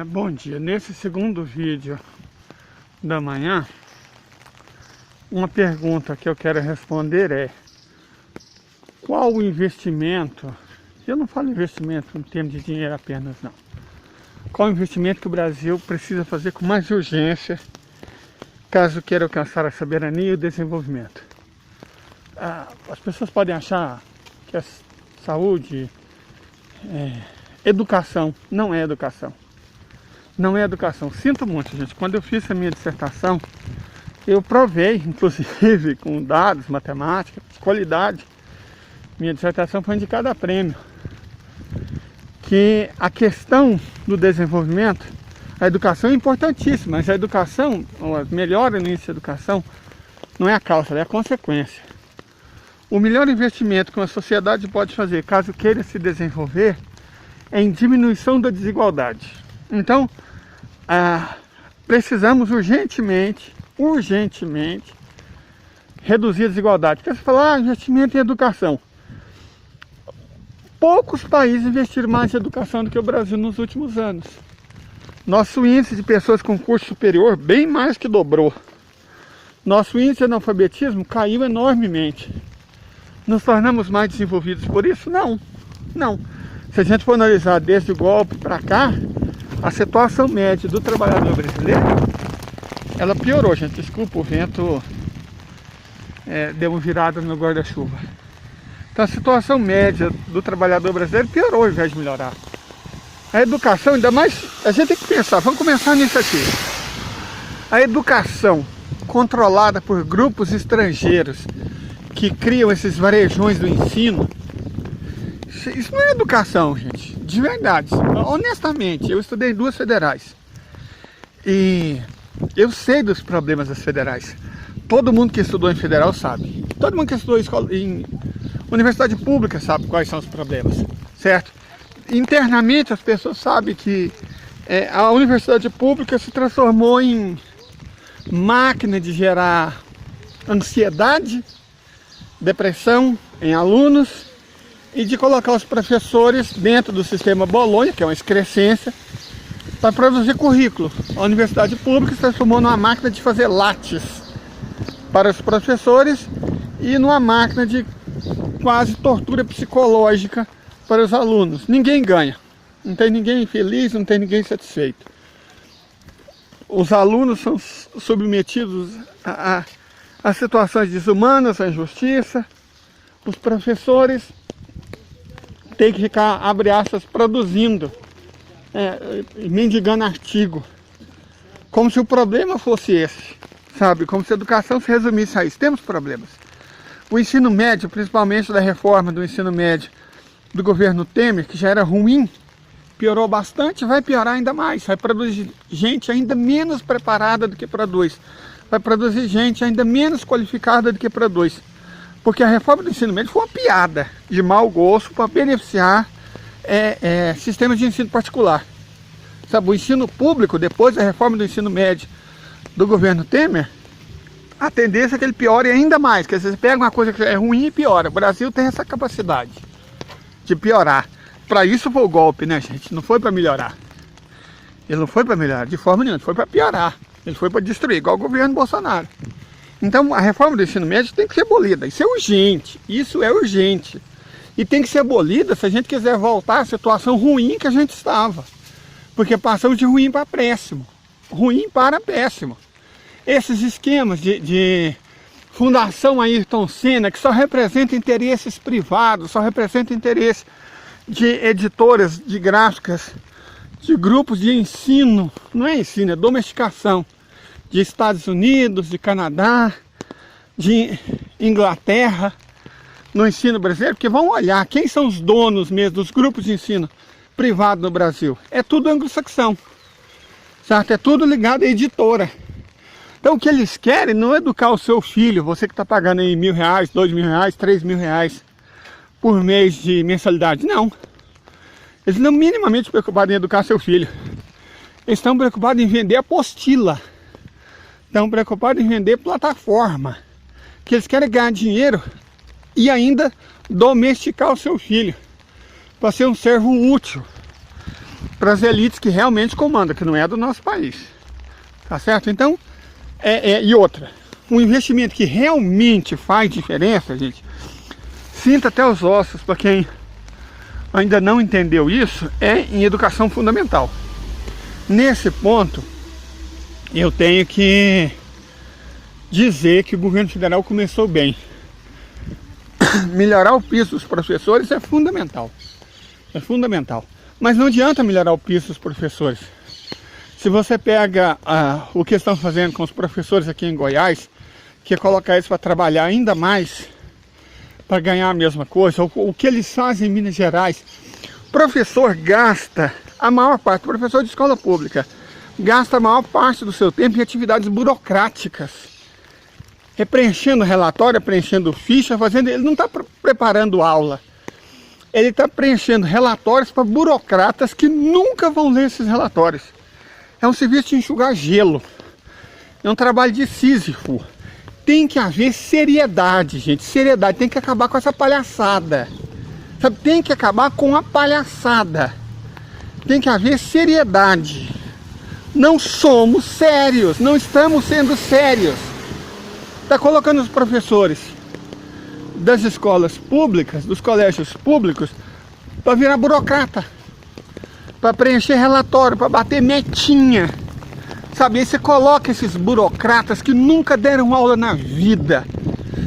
Bom dia. Nesse segundo vídeo da manhã, uma pergunta que eu quero responder é: qual o investimento, eu não falo investimento em termos de dinheiro apenas não, qual o investimento que o Brasil precisa fazer com mais urgência caso queira alcançar a soberania e o desenvolvimento? As pessoas podem achar que a saúde, educação, não é educação. Não é educação. Sinto muito, gente. Quando eu fiz a minha dissertação, eu provei, inclusive com dados, matemática, qualidade. Minha dissertação foi indicada a prêmio. Que a questão do desenvolvimento, a educação é importantíssima, mas a educação, ou a melhora no início da educação, não é a causa, é a consequência. O melhor investimento que uma sociedade pode fazer, caso queira se desenvolver, é em diminuição da desigualdade. Então, precisamos urgentemente reduzir a desigualdade. Porque você fala, investimento em educação. Poucos países investiram mais em educação do que o Brasil nos últimos anos. Nosso índice de pessoas com curso superior bem mais que dobrou. Nosso índice de analfabetismo caiu enormemente. Nos tornamos mais desenvolvidos por isso? Não. Se a gente for analisar desde o golpe para cá, a situação média do trabalhador brasileiro, ela piorou, gente. Desculpa, o vento deu uma virada no meu guarda-chuva. Então a situação média do trabalhador brasileiro piorou ao invés de melhorar. A educação, ainda mais, a gente tem que pensar, vamos começar nisso aqui. A educação controlada por grupos estrangeiros que criam esses varejões do ensino, isso não é educação, gente, de verdade. Honestamente, eu estudei em 2 federais e eu sei dos problemas das federais. Todo mundo que estudou em federal sabe. Todo mundo que estudou em universidade pública sabe quais são os problemas, certo? Internamente as pessoas sabem que a universidade pública se transformou em máquina de gerar ansiedade, depressão em alunos e de colocar os professores dentro do sistema Bolonha, que é uma excrescência, para produzir currículo. A universidade pública se transformou numa máquina de fazer lattes para os professores e numa máquina de quase tortura psicológica para os alunos. Ninguém ganha, não tem ninguém feliz, não tem ninguém satisfeito. Os alunos são submetidos a situações desumanas, a injustiça. Os professores têm que ficar, abre aspas, produzindo, mendigando artigo, como se o problema fosse esse, sabe? Como se a educação se resumisse a isso. Temos problemas. O ensino médio, principalmente da reforma do ensino médio do governo Temer, que já era ruim, piorou bastante, vai piorar ainda mais. Vai produzir gente ainda menos preparada do que produz. Vai produzir gente ainda menos qualificada do que produz. Porque a reforma do ensino médio foi uma piada de mau gosto para beneficiar sistemas de ensino particular. Sabe, o ensino público, depois da reforma do ensino médio do governo Temer, a tendência é que ele piore ainda mais. Quer dizer, você pega uma coisa que é ruim e piora. O Brasil tem essa capacidade de piorar. Para isso foi o golpe, né, gente? Não foi para melhorar. Ele não foi para melhorar de forma nenhuma, foi para piorar. Ele foi para destruir, igual o governo Bolsonaro. Então a reforma do ensino médio tem que ser abolida. Isso é urgente. Isso é urgente. E tem que ser abolida se a gente quiser voltar à situação ruim que a gente estava. Porque passamos de ruim para péssimo. Ruim para péssimo. Esses esquemas de Fundação Ayrton Senna, que só representa interesses privados, só representa interesse de editoras de gráficas, de grupos de ensino, não é ensino, é domesticação, de Estados Unidos, de Canadá, de Inglaterra, no ensino brasileiro, porque vão olhar quem são os donos mesmo dos grupos de ensino privado no Brasil. É tudo anglo-saxão, certo? É tudo ligado à editora. Então o que eles querem não é educar o seu filho, você que está pagando aí R$1.000, R$2.000, R$3.000 por mês de mensalidade. Não. Eles não minimamente preocupados em educar seu filho. Eles estão preocupados em vender apostila. Estão preocupados em vender plataforma. Que eles querem ganhar dinheiro e ainda domesticar o seu filho. Para ser um servo útil. para as elites que realmente comandam, que não é do nosso país. Tá certo? Então, e outra, um investimento que realmente faz diferença, gente, sinta até os ossos, para quem ainda não entendeu isso, é em educação fundamental. Nesse ponto, eu tenho que dizer que o governo federal começou bem. Melhorar o piso dos professores é fundamental. É fundamental. Mas não adianta melhorar o piso dos professores. Se você pega o que estão fazendo com os professores aqui em Goiás, que é colocar eles para trabalhar ainda mais, para ganhar a mesma coisa, o que eles fazem em Minas Gerais, o professor gasta a maior parte, o professor de escola pública, gasta a maior parte do seu tempo em atividades burocráticas. É preenchendo relatório, é preenchendo ficha, ele não está preparando aula. Ele está preenchendo relatórios para burocratas que nunca vão ler esses relatórios. É um serviço de enxugar gelo. É um trabalho de Sísifo. Tem que haver seriedade, gente. Seriedade. Tem que acabar com essa palhaçada. Sabe? Tem que acabar com a palhaçada. Tem que haver seriedade. Não somos sérios. Não estamos sendo sérios. Está colocando os professores das escolas públicas, dos colégios públicos, para virar burocrata, para preencher relatório, para bater metinha. Sabe, aí você coloca esses burocratas que nunca deram aula na vida,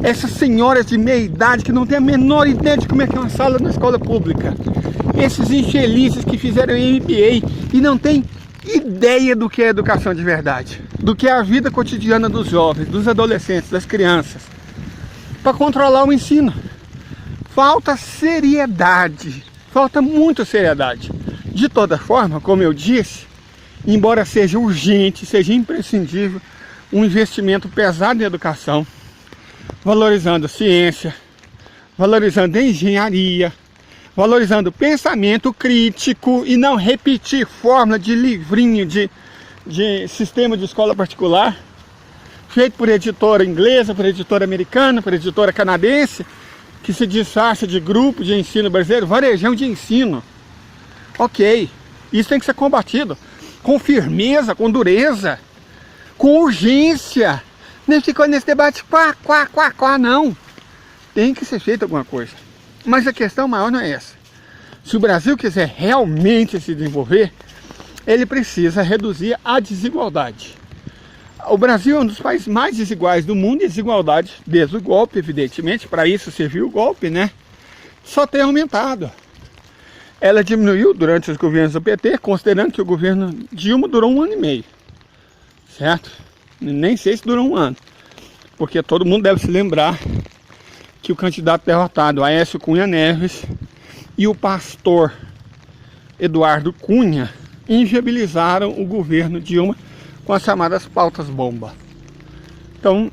essas senhoras de meia idade que não têm a menor ideia de como é que é uma sala na escola pública, esses infelizes que fizeram MBA e não têm ideia do que é educação de verdade, do que é a vida cotidiana dos jovens, dos adolescentes, das crianças, para controlar o ensino. Falta seriedade, falta muita seriedade. De toda forma, como eu disse, embora seja urgente, seja imprescindível, um investimento pesado em educação, valorizando ciência, valorizando engenharia, valorizando pensamento crítico e não repetir fórmula de livrinho de sistema de escola particular, feito por editora inglesa, por editora americana, por editora canadense, que se disfarça de grupo de ensino brasileiro, varejão de ensino. Ok, isso tem que ser combatido com firmeza, com dureza, com urgência. Nem ficou nesse debate, não. Tem que ser feito alguma coisa. Mas a questão maior não é essa. Se o Brasil quiser realmente se desenvolver, ele precisa reduzir a desigualdade. O Brasil é um dos países mais desiguais do mundo, e a desigualdade, desde o golpe, evidentemente, para isso serviu o golpe, né? Só tem aumentado. Ela diminuiu durante os governos do PT, considerando que o governo Dilma durou 1 ano e meio. Certo? Nem sei se durou 1 ano. Porque todo mundo deve se lembrar que o candidato derrotado, Aécio Cunha Neves, e o pastor Eduardo Cunha inviabilizaram o governo Dilma com as chamadas pautas bomba. Então,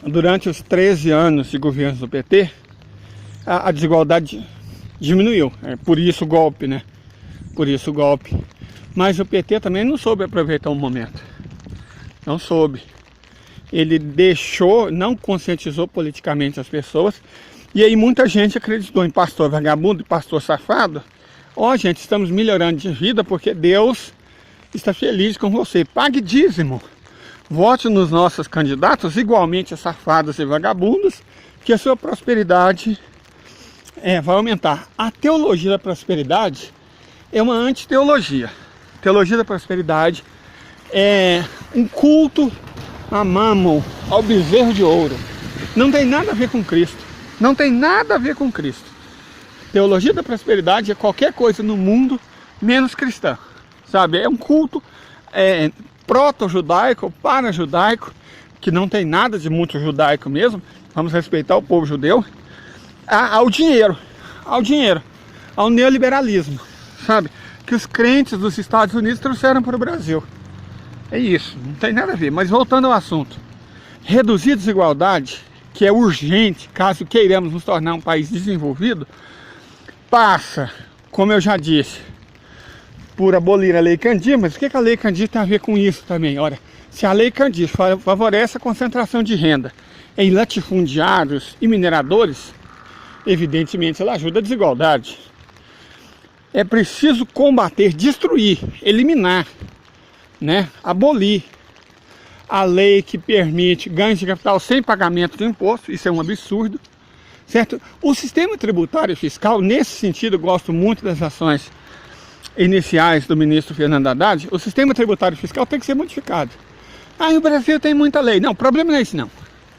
durante os 13 anos de governo do PT, a desigualdade diminuiu. Por isso o golpe, né? Por isso o golpe. Mas o PT também não soube aproveitar o momento. Não soube. Ele deixou, não conscientizou politicamente as pessoas. E aí muita gente acreditou em pastor vagabundo e pastor safado. Ó, gente, estamos melhorando de vida porque Deus está feliz com você. Pague dízimo. Vote nos nossos candidatos igualmente safados e vagabundos, que a sua prosperidade vai aumentar. A teologia da prosperidade é uma antiteologia. A teologia da prosperidade é um culto a Mammon, ao bezerro de ouro. Não tem nada a ver com Cristo. Não tem nada a ver com Cristo. Teologia da prosperidade é qualquer coisa no mundo menos cristã. Sabe? É um culto proto-judaico, para-judaico, que não tem nada de muito judaico mesmo. Vamos respeitar o povo judeu. Ao dinheiro, ao neoliberalismo, sabe? Que os crentes dos Estados Unidos trouxeram para o Brasil. É isso, não tem nada a ver. Mas voltando ao assunto, reduzir a desigualdade, que é urgente, caso queiramos nos tornar um país desenvolvido, passa, como eu já disse, por abolir a Lei Candir. Mas o que a Lei Candir tem a ver com isso também? Olha, se a Lei Candir favorece a concentração de renda em latifundiários e mineradores, evidentemente ela ajuda a desigualdade. É preciso combater, destruir, eliminar, né, abolir a lei que permite ganhos de capital sem pagamento de imposto. Isso é um absurdo, certo? O sistema tributário e fiscal, nesse sentido, eu gosto muito das ações iniciais do ministro Fernando Haddad. O sistema tributário e fiscal tem que ser modificado. Ah, o Brasil tem muita lei. Não, o problema não é esse não.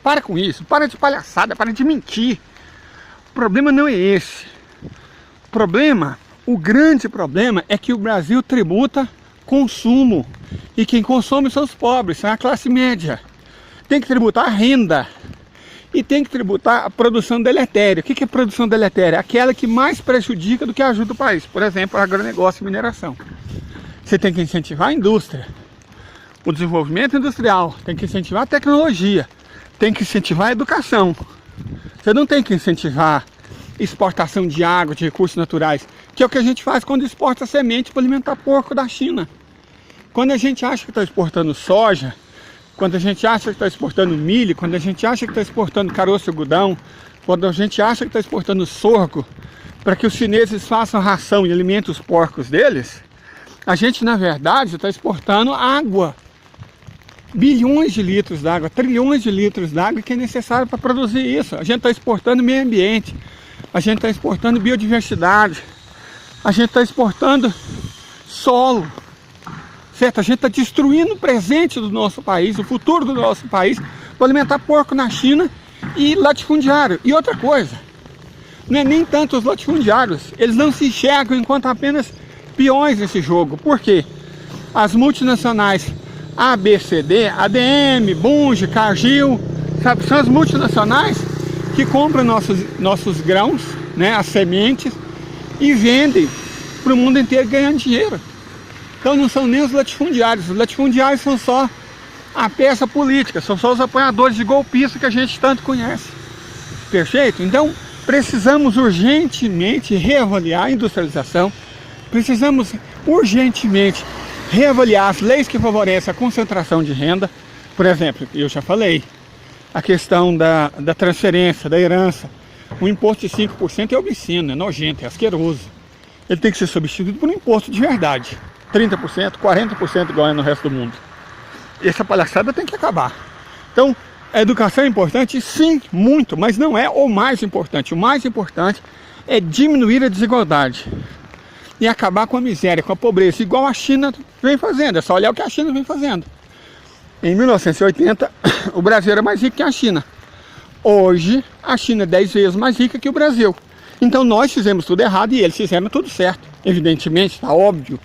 Para com isso, para de palhaçada, para de mentir. O problema não é esse. O grande problema é que o Brasil tributa consumo. E quem consome são os pobres, são a classe média. Tem que tributar a renda. E tem que tributar a produção deletéria. O que é produção deletéria? Aquela que mais prejudica do que ajuda o país. Por exemplo, agronegócio e mineração. Você tem que incentivar a indústria, o desenvolvimento industrial. Tem que incentivar a tecnologia. Tem que incentivar a educação. Você não tem que incentivar exportação de água, de recursos naturais, que é o que a gente faz quando exporta semente para alimentar porco da China. Quando a gente acha que está exportando soja, quando a gente acha que está exportando milho, quando a gente acha que está exportando caroço de algodão, quando a gente acha que está exportando sorgo, para que os chineses façam ração e alimentem os porcos deles, a gente, na verdade, está exportando água. Bilhões de litros d'água, trilhões de litros d'água que é necessário para produzir isso. A gente está exportando meio ambiente, a gente está exportando biodiversidade, a gente está exportando solo, certo? A gente está destruindo o presente do nosso país, o futuro do nosso país, para alimentar porco na China e latifundiário. E outra coisa, não é nem tanto os latifundiários, eles não se enxergam enquanto apenas peões nesse jogo. Por quê? As multinacionais A, B, C, D, ADM, Bunge, Cargill, sabe, são as multinacionais que compram nossos grãos, né, as sementes, e vendem para o mundo inteiro ganhando dinheiro. Então não são nem os latifundiários são só a peça política, são só os apoiadores de golpista que a gente tanto conhece. Perfeito? Então precisamos urgentemente reavaliar a industrialização, precisamos urgentemente reavaliar as leis que favorecem a concentração de renda. Por exemplo, eu já falei, a questão da transferência, da herança. O imposto de 5% é obsceno, é nojento, é asqueroso. Ele tem que ser substituído por um imposto de verdade. 30%, 40% igual é no resto do mundo. Essa palhaçada tem que acabar. Então, a educação é importante? Sim, muito, mas não é o mais importante. O mais importante é diminuir a desigualdade e acabar com a miséria, com a pobreza, igual a China vem fazendo. É só olhar o que a China vem fazendo. Em 1980, o Brasil era mais rico que a China. Hoje, a China é 10 vezes mais rica que o Brasil. Então nós fizemos tudo errado e eles fizeram tudo certo. Evidentemente, está óbvio.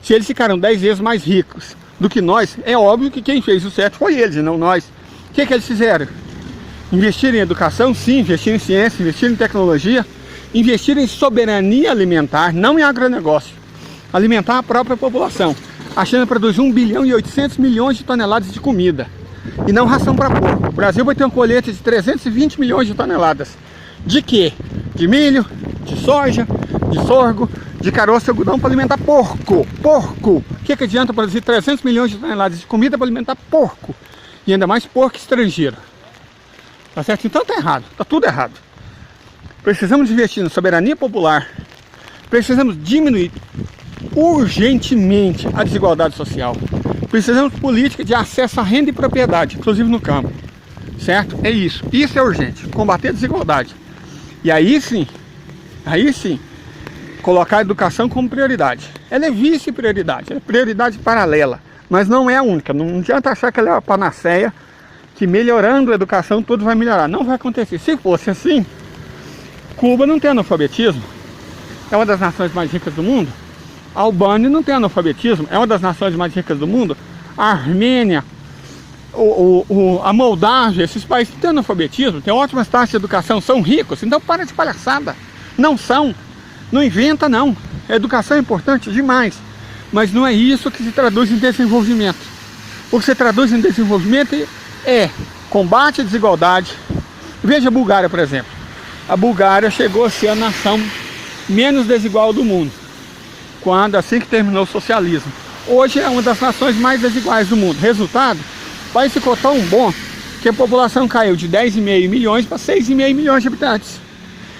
Se eles ficaram 10 vezes mais ricos do que nós, é óbvio que quem fez o certo foi eles e não nós. O que eles fizeram? Investir em educação? Sim. Investir em ciência, investir em tecnologia, investir em soberania alimentar, não em agronegócio. Alimentar a própria população. A China produz 1 bilhão e 800 milhões de toneladas de comida. E não ração para porco. O Brasil vai ter uma colheita de 320 milhões de toneladas. De quê? De milho, de soja, de sorgo, de caroço e algodão para alimentar porco. Porco! O que adianta produzir 300 milhões de toneladas de comida para alimentar porco? E ainda mais porco estrangeiro. Tá certo? Então tá errado. Tá tudo errado. Precisamos investir na soberania popular. Precisamos diminuir urgentemente a desigualdade social. Precisamos de política de acesso à renda e propriedade, inclusive no campo. Certo? É isso. Isso é urgente. Combater a desigualdade. E aí sim, colocar a educação como prioridade. Ela é vice-prioridade, é prioridade paralela, mas não é a única. Não adianta achar que ela é a panaceia, que melhorando a educação tudo vai melhorar. Não vai acontecer. Se fosse assim, Cuba não tem analfabetismo, é uma das nações mais ricas do mundo. A Albânia não tem analfabetismo, é uma das nações mais ricas do mundo. A Armênia, a Moldávia, esses países têm analfabetismo, têm ótimas taxas de educação, são ricos, então para de palhaçada. Não são, não inventa não. A educação é importante demais, mas não é isso que se traduz em desenvolvimento. O que se traduz em desenvolvimento é combate à desigualdade. Veja a Bulgária, por exemplo. A Bulgária chegou a ser a nação menos desigual do mundo, assim que terminou o socialismo. Hoje é uma das nações mais desiguais do mundo. Resultado, o país ficou tão bom que a população caiu de 10,5 milhões para 6,5 milhões de habitantes.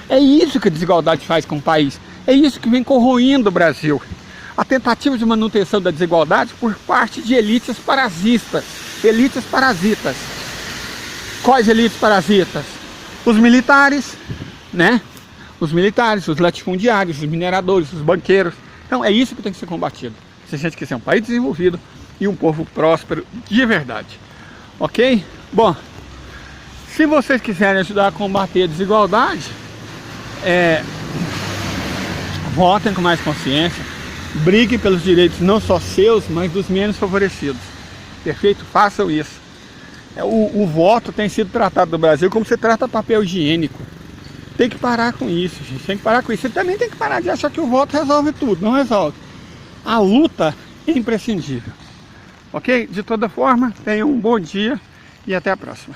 É isso que a desigualdade faz com o país. É isso que vem corroendo o Brasil. A tentativa de manutenção da desigualdade por parte de elites parasitas. Elites parasitas. Quais elites parasitas? Os militares, né? Os militares, os latifundiários, os mineradores, os banqueiros. Então é isso que tem que ser combatido. Se a gente quiser um país desenvolvido e um povo próspero de verdade. Ok? Bom, se vocês quiserem ajudar a combater a desigualdade, votem com mais consciência, briguem pelos direitos não só seus, mas dos menos favorecidos. Perfeito? Façam isso. O voto tem sido tratado no Brasil como se trata papel higiênico. Tem que parar com isso, gente. Tem que parar com isso. Você também tem que parar de achar que o voto resolve tudo. Não resolve. A luta é imprescindível. Ok? De toda forma, tenham um bom dia e até a próxima.